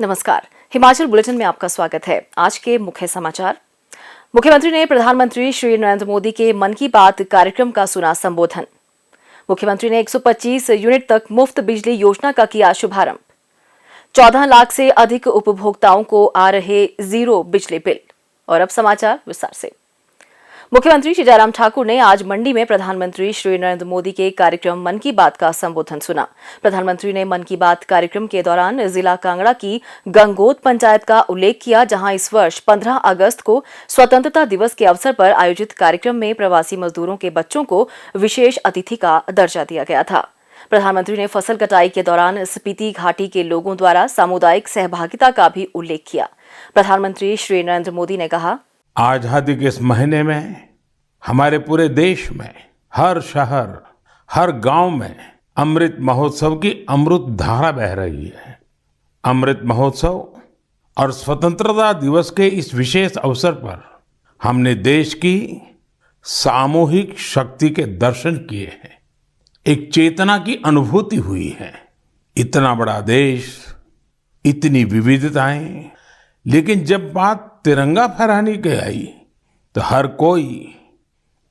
नमस्कार, हिमाचल बुलेटिन में आपका स्वागत है। आज के मुख्य समाचार। मुख्यमंत्री ने प्रधानमंत्री श्री नरेंद्र मोदी के मन की बात कार्यक्रम का सुना संबोधन। मुख्यमंत्री ने 125 यूनिट तक मुफ्त बिजली योजना का किया शुभारंभ। 14 लाख से अधिक उपभोक्ताओं को आ रहे जीरो बिजली बिल। और अब समाचार विस्तार से। मुख्यमंत्री श्री जयराम ठाकुर ने आज मंडी में प्रधानमंत्री श्री नरेंद्र मोदी के कार्यक्रम मन की बात का संबोधन सुना। प्रधानमंत्री ने मन की बात कार्यक्रम के दौरान जिला कांगड़ा की गंगोत पंचायत का उल्लेख किया, जहां इस वर्ष 15 अगस्त को स्वतंत्रता दिवस के अवसर पर आयोजित कार्यक्रम में प्रवासी मजदूरों के बच्चों को विशेष अतिथि का दर्जा दिया गया था। प्रधानमंत्री ने फसल कटाई के दौरान स्पीति घाटी के लोगों द्वारा सामुदायिक सहभागिता का भी उल्लेख किया। प्रधानमंत्री श्री नरेंद्र मोदी ने कहा, आजादी के इस महीने में हमारे पूरे देश में हर शहर, हर गांव में अमृत महोत्सव की अमृत धारा बह रही है। अमृत महोत्सव और स्वतंत्रता दिवस के इस विशेष अवसर पर हमने देश की सामूहिक शक्ति के दर्शन किए हैं। एक चेतना की अनुभूति हुई है। इतना बड़ा देश, इतनी विविधताएं, लेकिन जब बात तिरंगा फहराने की आई तो हर कोई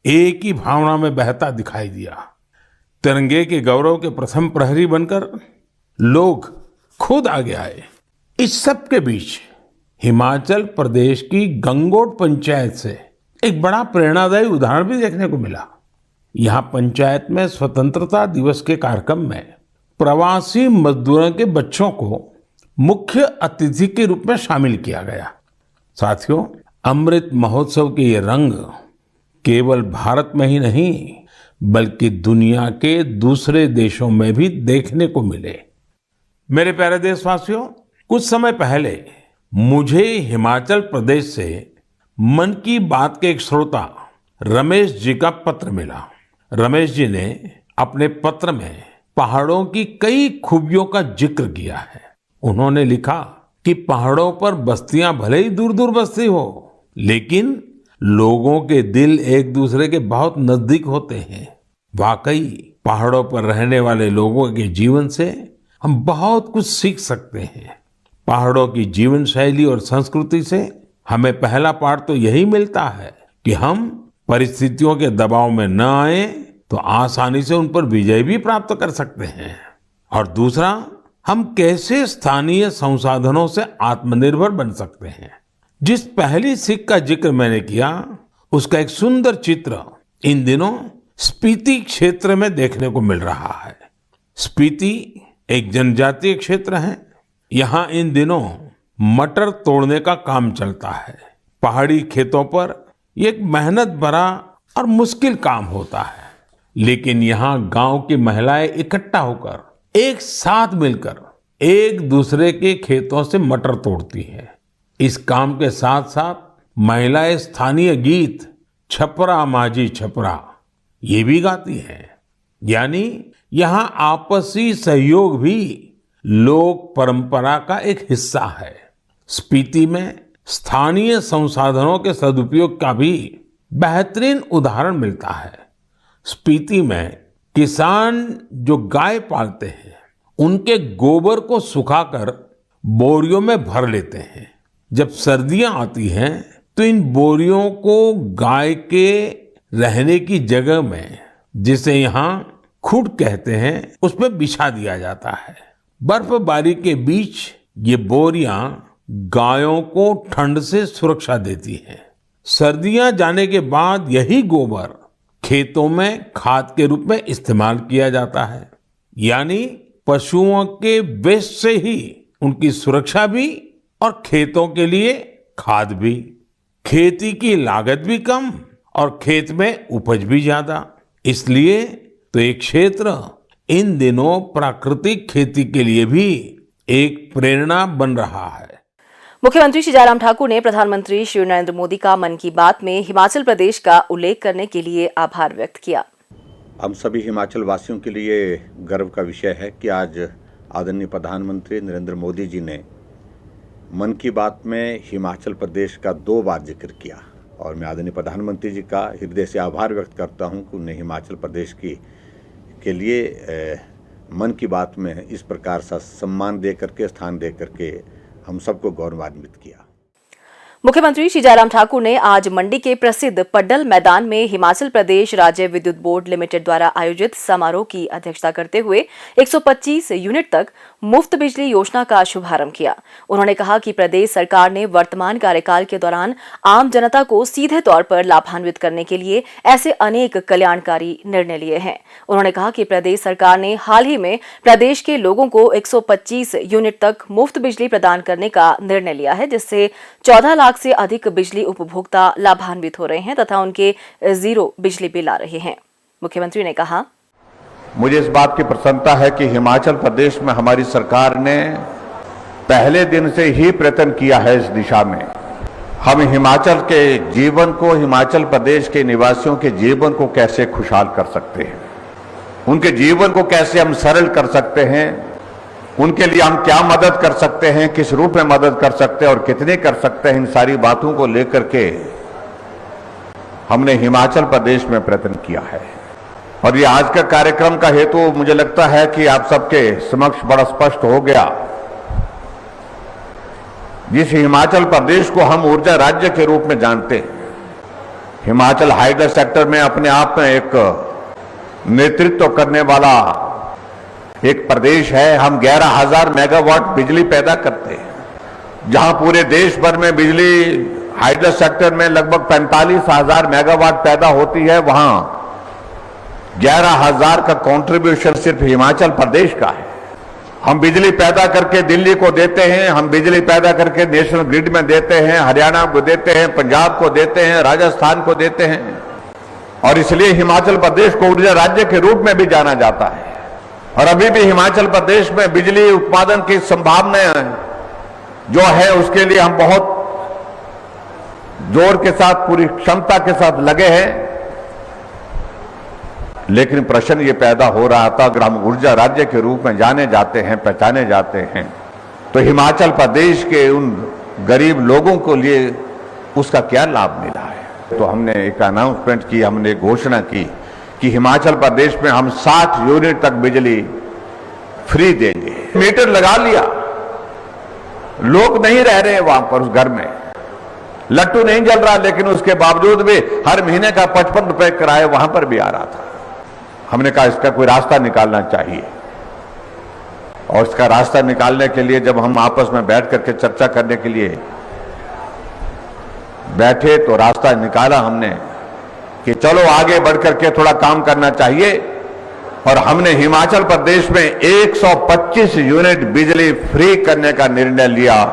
एक ही भावना में बहता दिखाई दिया। तिरंगे के गौरव के प्रथम प्रहरी बनकर लोग खुद आगे आए। इस सब के बीच हिमाचल प्रदेश की गंगोट पंचायत से एक बड़ा प्रेरणादायी उदाहरण भी देखने को मिला। यहाँ पंचायत में स्वतंत्रता दिवस के कार्यक्रम में प्रवासी मजदूरों के बच्चों को मुख्य अतिथि के रूप में शामिल किया गया। साथियों, अमृत महोत्सव के ये रंग केवल भारत में ही नहीं बल्कि दुनिया के दूसरे देशों में भी देखने को मिले। मेरे प्यारे देशवासियों, कुछ समय पहले मुझे हिमाचल प्रदेश से मन की बात के एक श्रोता रमेश जी का पत्र मिला। रमेश जी ने अपने पत्र में पहाड़ों की कई खूबियों का जिक्र किया है। उन्होंने लिखा कि पहाड़ों पर बस्तियां भले ही दूर दूर बसती हो, लेकिन लोगों के दिल एक दूसरे के बहुत नजदीक होते हैं। वाकई पहाड़ों पर रहने वाले लोगों के जीवन से हम बहुत कुछ सीख सकते हैं। पहाड़ों की जीवन शैली और संस्कृति से हमें पहला पाठ तो यही मिलता है कि हम परिस्थितियों के दबाव में न आए तो आसानी से उन पर विजय भी प्राप्त कर सकते हैं। और दूसरा, हम कैसे स्थानीय संसाधनों से आत्मनिर्भर बन सकते हैं। जिस पहली सीख का जिक्र मैंने किया, उसका एक सुंदर चित्र इन दिनों स्पीति क्षेत्र में देखने को मिल रहा है। स्पीति एक जनजातीय क्षेत्र है। यहाँ इन दिनों मटर तोड़ने का काम चलता है। पहाड़ी खेतों पर ये एक मेहनत भरा और मुश्किल काम होता है, लेकिन यहाँ गांव की महिलाएं इकट्ठा होकर एक साथ मिलकर एक दूसरे के खेतों से मटर तोड़ती है। इस काम के साथ साथ महिलाएं स्थानीय गीत छपरा माझी छपरा ये भी गाती हैं। यानी यहाँ आपसी सहयोग भी लोक परंपरा का एक हिस्सा है। स्पीति में स्थानीय संसाधनों के सदुपयोग का भी बेहतरीन उदाहरण मिलता है। स्पीति में किसान जो गाय पालते हैं, उनके गोबर को सुखाकर बोरियों में भर लेते हैं। जब सर्दियां आती हैं तो इन बोरियों को गाय के रहने की जगह में, जिसे यहाँ खुड कहते हैं, उसमें बिछा दिया जाता है। बर्फबारी के बीच ये बोरियां गायों को ठंड से सुरक्षा देती हैं। सर्दियां जाने के बाद यही गोबर खेतों में खाद के रूप में इस्तेमाल किया जाता है। यानी पशुओं के वेस्ट से ही उनकी सुरक्षा भी और खेतों के लिए खाद भी। खेती की लागत भी कम और खेत में उपज भी ज्यादा। इसलिए तो एक क्षेत्र इन दिनों प्राकृतिक खेती के लिए भी एक प्रेरणा बन रहा है। मुख्यमंत्री श्री जयराम ठाकुर ने प्रधानमंत्री श्री नरेंद्र मोदी का मन की बात में हिमाचल प्रदेश का उल्लेख करने के लिए आभार व्यक्त किया। हम सभी हिमाचल वासियों के लिए गर्व का विषय है कि आज आदरणीय प्रधानमंत्री नरेंद्र मोदी जी ने मन की बात में हिमाचल प्रदेश का 2 बार जिक्र किया। और मैं आदरणीय प्रधानमंत्री जी का हृदय से आभार व्यक्त करता हूं कि उन्हें हिमाचल प्रदेश के लिए मन की बात में इस प्रकार सा सम्मान दे करके, स्थान दे करके हम सबको गौरवान्वित किया। मुख्यमंत्री श्री जयराम ठाकुर ने आज मंडी के प्रसिद्ध पड्डल मैदान में हिमाचल प्रदेश राज्य विद्युत बोर्ड लिमिटेड द्वारा आयोजित समारोह की अध्यक्षता करते हुए 125 यूनिट तक मुफ्त बिजली योजना का शुभारंभ किया। उन्होंने कहा कि प्रदेश सरकार ने वर्तमान कार्यकाल के दौरान आम जनता को सीधे तौर पर लाभान्वित करने के लिए ऐसे अनेक कल्याणकारी निर्णय लिए हैं। उन्होंने कहा कि प्रदेश सरकार ने हाल ही में प्रदेश के लोगों को 125 यूनिट तक मुफ्त बिजली प्रदान करने का निर्णय लिया है, जिससे 14 लाख से अधिक बिजली उपभोक्ता लाभान्वित हो रहे हैं तथा उनके जीरो बिजली बिल आ रहे हैं। मुख्यमंत्री ने कहा, मुझे इस बात की प्रसन्नता है कि हिमाचल प्रदेश में हमारी सरकार ने पहले दिन से ही प्रयत्न किया है इस दिशा में। हम हिमाचल के जीवन को, हिमाचल प्रदेश के निवासियों के जीवन को कैसे खुशहाल कर सकते हैं, उनके जीवन को कैसे हम सरल कर सकते हैं, उनके लिए हम क्या मदद कर सकते हैं, किस रूप में मदद कर सकते हैं और कितने कर सकते हैं, इन सारी बातों को लेकर के हमने हिमाचल प्रदेश में प्रयत्न किया है। और ये आज का कार्यक्रम का हेतु मुझे लगता है कि आप सबके समक्ष बड़ा स्पष्ट हो गया। जिस हिमाचल प्रदेश को हम ऊर्जा राज्य के रूप में जानते हैं, हिमाचल हाइड्रो सेक्टर में अपने आप में एक नेतृत्व करने वाला एक प्रदेश है। हम 11,000 मेगावाट बिजली पैदा करते हैं, जहां पूरे देश भर में बिजली हाइड्रो सेक्टर में लगभग 45,000 मेगावाट पैदा होती है, वहां 11,000 का कंट्रीब्यूशन सिर्फ हिमाचल प्रदेश का है। हम बिजली पैदा करके दिल्ली को देते हैं, हम बिजली पैदा करके नेशनल ग्रिड में देते हैं, हरियाणा को देते हैं, पंजाब को देते हैं, राजस्थान को देते हैं, और इसलिए हिमाचल प्रदेश को ऊर्जा राज्य के रूप में भी जाना जाता है। और अभी भी हिमाचल प्रदेश में बिजली उत्पादन की संभावनाएं जो है उसके लिए हम बहुत जोर के साथ, पूरी क्षमता के साथ लगे हैं। लेकिन प्रश्न ये पैदा हो रहा था, अगर हम ऊर्जा राज्य के रूप में जाने जाते हैं, पहचाने जाते हैं, तो हिमाचल प्रदेश के उन गरीब लोगों को लिए उसका क्या लाभ मिला है। तो हमने एक अनाउंसमेंट की, हमने घोषणा की कि हिमाचल प्रदेश में हम 60 यूनिट तक बिजली फ्री देंगे। मीटर लगा लिया, लोग नहीं रह रहे वहां पर, उस घर में लट्टू नहीं जल रहा, लेकिन उसके बावजूद भी हर महीने का 55 रुपए किराया वहां पर भी आ रहा था। हमने कहा इसका कोई रास्ता निकालना चाहिए, और इसका रास्ता निकालने के लिए जब हम आपस में बैठ करके चर्चा करने के लिए बैठे तो रास्ता निकाला हमने कि चलो आगे बढ़ करके थोड़ा काम करना चाहिए। और हमने हिमाचल प्रदेश में 125 यूनिट बिजली फ्री करने का निर्णय लिया,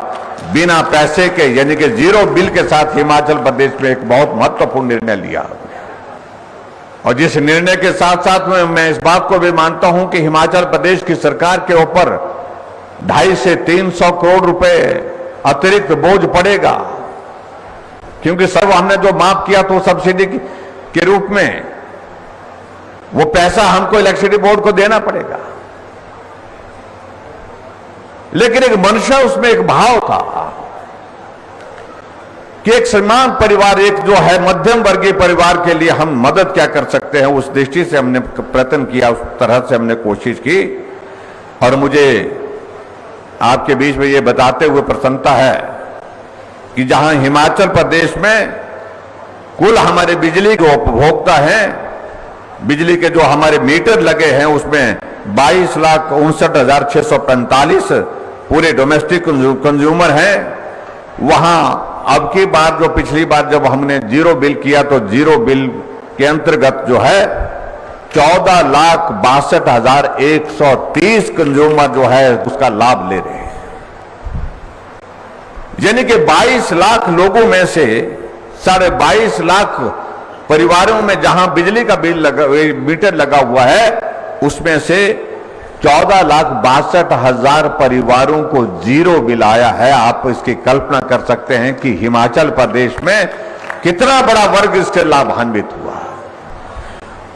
बिना पैसे के, यानी कि जीरो बिल के साथ हिमाचल प्रदेश में एक बहुत महत्वपूर्ण निर्णय लिया। और जिस निर्णय के साथ साथ में मैं इस बात को भी मानता हूं कि हिमाचल प्रदेश की सरकार के ऊपर 250 से 300 करोड़ रुपए अतिरिक्त बोझ पड़ेगा, क्योंकि सब हमने जो माफ किया तो सब्सिडी के रूप में वो पैसा हमको इलेक्ट्रिसिटी बोर्ड को देना पड़ेगा। लेकिन एक मंशा, उसमें एक भाव था कि एक समान परिवार, एक जो है मध्यम वर्गीय परिवार के लिए हम मदद क्या कर सकते हैं, उस दृष्टि से हमने प्रयत्न किया, उस तरह से हमने कोशिश की। और मुझे आपके बीच में ये बताते हुए प्रसन्नता है कि जहां हिमाचल प्रदेश में कुल हमारे बिजली के उपभोक्ता हैं, बिजली के जो हमारे मीटर लगे हैं उसमें 22,59,645 पूरे डोमेस्टिक कंज्यूमर हैं, वहां अब की बार जो पिछली बार जब हमने जीरो बिल किया तो जीरो बिल के अंतर्गत जो है 14,62,130 कंज्यूमर जो है उसका लाभ ले रहे हैं। यानी कि 22 लाख लोगों में से 22.5 लाख परिवारों में जहां बिजली का बिल लगा, मीटर लगा हुआ है, उसमें से 14,62,000 परिवारों को जीरो बिल आया है। आप इसकी कल्पना कर सकते हैं कि हिमाचल प्रदेश में कितना बड़ा वर्ग इससे लाभान्वित हुआ।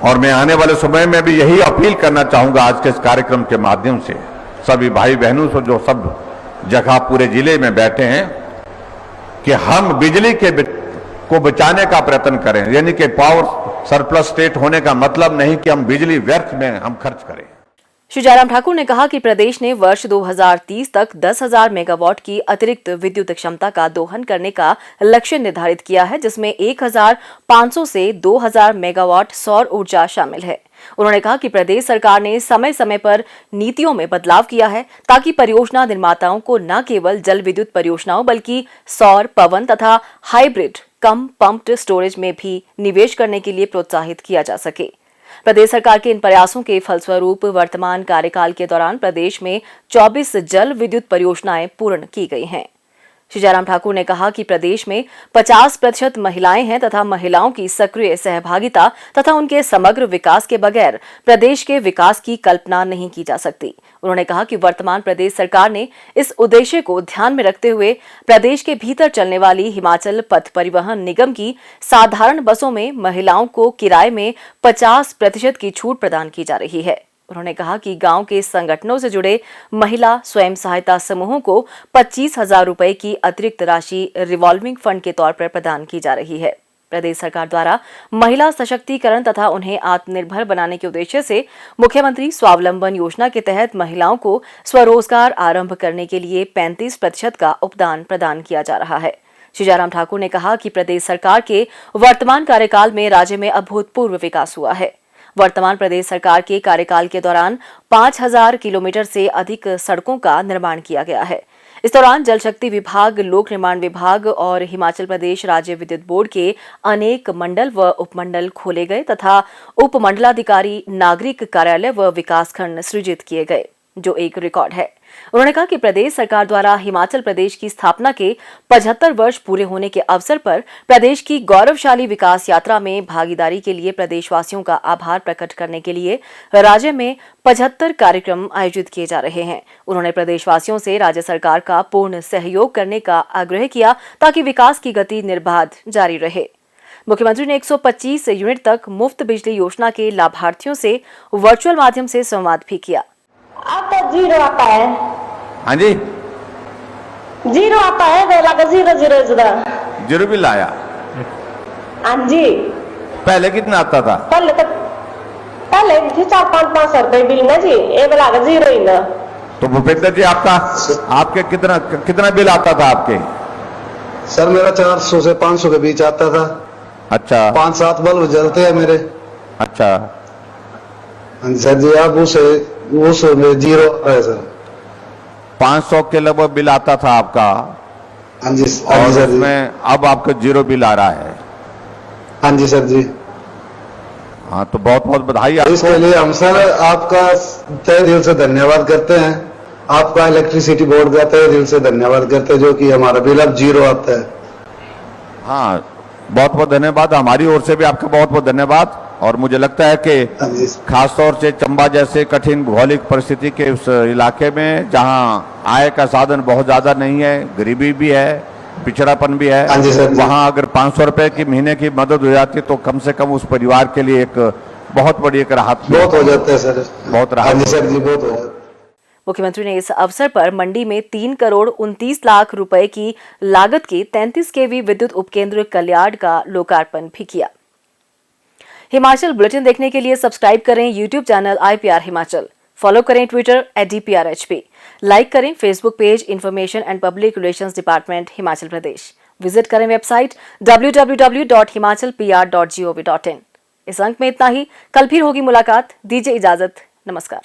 और मैं आने वाले समय में भी यही अपील करना चाहूंगा आज के इस कार्यक्रम के माध्यम से सभी भाई बहनों से जो सब जगह पूरे जिले में बैठे हैं, कि हम बिजली को बचाने का प्रयत्न करें। यानी कि पावर सरप्लस स्टेट होने का मतलब नहीं कि हम बिजली व्यर्थ में हम खर्च करें। श्री जयराम ठाकुर ने कहा कि प्रदेश ने वर्ष 2030 तक 10,000 मेगावाट की अतिरिक्त विद्युत क्षमता का दोहन करने का लक्ष्य निर्धारित किया है, जिसमें 1,500 से 2,000 मेगावाट सौर ऊर्जा शामिल है। उन्होंने कहा कि प्रदेश सरकार ने समय समय पर नीतियों में बदलाव किया है ताकि परियोजना निर्माताओं को न केवल जल विद्युत परियोजनाओं बल्कि सौर, पवन तथा हाइब्रिड कम पंप्ड स्टोरेज में भी निवेश करने के लिए प्रोत्साहित किया जा सके। प्रदेश सरकार के इन प्रयासों के फलस्वरूप वर्तमान कार्यकाल के दौरान प्रदेश में 24 जल विद्युत परियोजनाएं पूर्ण की गई हैं। श्री जयराम ठाकुर ने कहा कि प्रदेश में 50% महिलाएं हैं तथा महिलाओं की सक्रिय सहभागिता तथा उनके समग्र विकास के बगैर प्रदेश के विकास की कल्पना नहीं की जा सकती। उन्होंने कहा कि वर्तमान प्रदेश सरकार ने इस उद्देश्य को ध्यान में रखते हुए प्रदेश के भीतर चलने वाली हिमाचल पथ परिवहन निगम की साधारण बसों में महिलाओं को किराए में 50% की छूट प्रदान की जा रही है। उन्होंने कहा कि गांव के संगठनों से जुड़े महिला स्वयं सहायता समूहों को 25,000 रुपए की अतिरिक्त राशि रिवॉल्विंग फंड के तौर पर प्रदान की जा रही है। प्रदेश सरकार द्वारा महिला सशक्तिकरण तथा उन्हें आत्मनिर्भर बनाने के उद्देश्य से मुख्यमंत्री स्वावलंबन योजना के तहत महिलाओं को स्वरोजगार आरंभ करने के लिए 35% का उपदान प्रदान किया जा रहा है। श्री जयराम ठाकुर ने कहा कि प्रदेश सरकार के वर्तमान कार्यकाल में राज्य में अभूतपूर्व विकास हुआ है। वर्तमान प्रदेश सरकार के कार्यकाल के दौरान 5,000 किलोमीटर से अधिक सड़कों का निर्माण किया गया है। इस दौरान जल शक्ति विभाग, लोक निर्माण विभाग और हिमाचल प्रदेश राज्य विद्युत बोर्ड के अनेक मंडल व उपमंडल खोले गए तथा उपमंडलाधिकारी, नागरिक कार्यालय व विकासखंड सृजित किए गए, जो एक रिकॉर्ड है। उन्होंने कहा कि प्रदेश सरकार द्वारा हिमाचल प्रदेश की स्थापना के 75 वर्ष पूरे होने के अवसर पर प्रदेश की गौरवशाली विकास यात्रा में भागीदारी के लिए प्रदेशवासियों का आभार प्रकट करने के लिए राज्य में 75 कार्यक्रम आयोजित किए जा रहे हैं। उन्होंने प्रदेशवासियों से राज्य सरकार का पूर्ण सहयोग करने का आग्रह किया ताकि विकास की गति निर्बाध जारी रहे। मुख्यमंत्री ने 125 यूनिट तक मुफ्त बिजली योजना के लाभार्थियों से वर्चुअल माध्यम से संवाद भी किया। अब तो जीरो आता है। हाँ जी, जीरो आता है, तो लगा जीरो जीरो जीरो बिल आया। हाँ जी, पहले कितना आता था? पहले थी 400-500 रुपए बिल ना जी, ये वाला का जीरो ही ना। तो भूपेंद्र जी, आपके कितना बिल आता था आपके? सर मेरा 400 से 500 के बीच आता था। अच्छा, 5-7 बल्ब जलते हैं मेरे। अच्छा सर जी, आप उस जीरो है सर। 500 के लगभग बिल आता था आपका। हाँ जी और सर। उसमें अब आपका जीरो बिल आ रहा है। हाँ जी सर जी। हाँ, तो बहुत बहुत बधाई आपको। इसके लिए हम सर आपका तहे दिल से धन्यवाद करते हैं। आपका इलेक्ट्रिसिटी बोर्ड का तहे दिल से धन्यवाद करते हैं, जो कि हमारा बिल अब जीरो आता है। हाँ, बहुत बहुत धन्यवाद। हमारी ओर से भी आपका बहुत बहुत धन्यवाद। और मुझे लगता है कि खासतौर से चंबा जैसे कठिन भौगोलिक परिस्थिति के उस इलाके में जहां आय का साधन बहुत ज्यादा नहीं है, गरीबी भी है, पिछड़ापन भी है, वहां अगर 500 रुपए की महीने की मदद हो जाती तो कम से कम उस परिवार के लिए एक बहुत बड़ी एक राहत बहुत हो जाता है सर। बहुत राहत सर जी, बहुत हो जाता है। मुख्यमंत्री ने इस अवसर पर मंडी में 3 करोड़ 29 लाख रुपए की लागत के 33 केवी विद्युत उपकेंद्र कल्याण का लोकार्पण भी किया। हिमाचल बुलेटिन देखने के लिए सब्सक्राइब करें YouTube channel IPR Himachal, follow करें ट्विटर @DPRHP, लाइक करें Facebook page information and public relations department Himachal Pradesh, visit करें वेबसाइट www.himachalpr.gov.in। इस अंक में इतना ही। कल फिर होगी मुलाकात। दीजिए इजाजत। नमस्कार।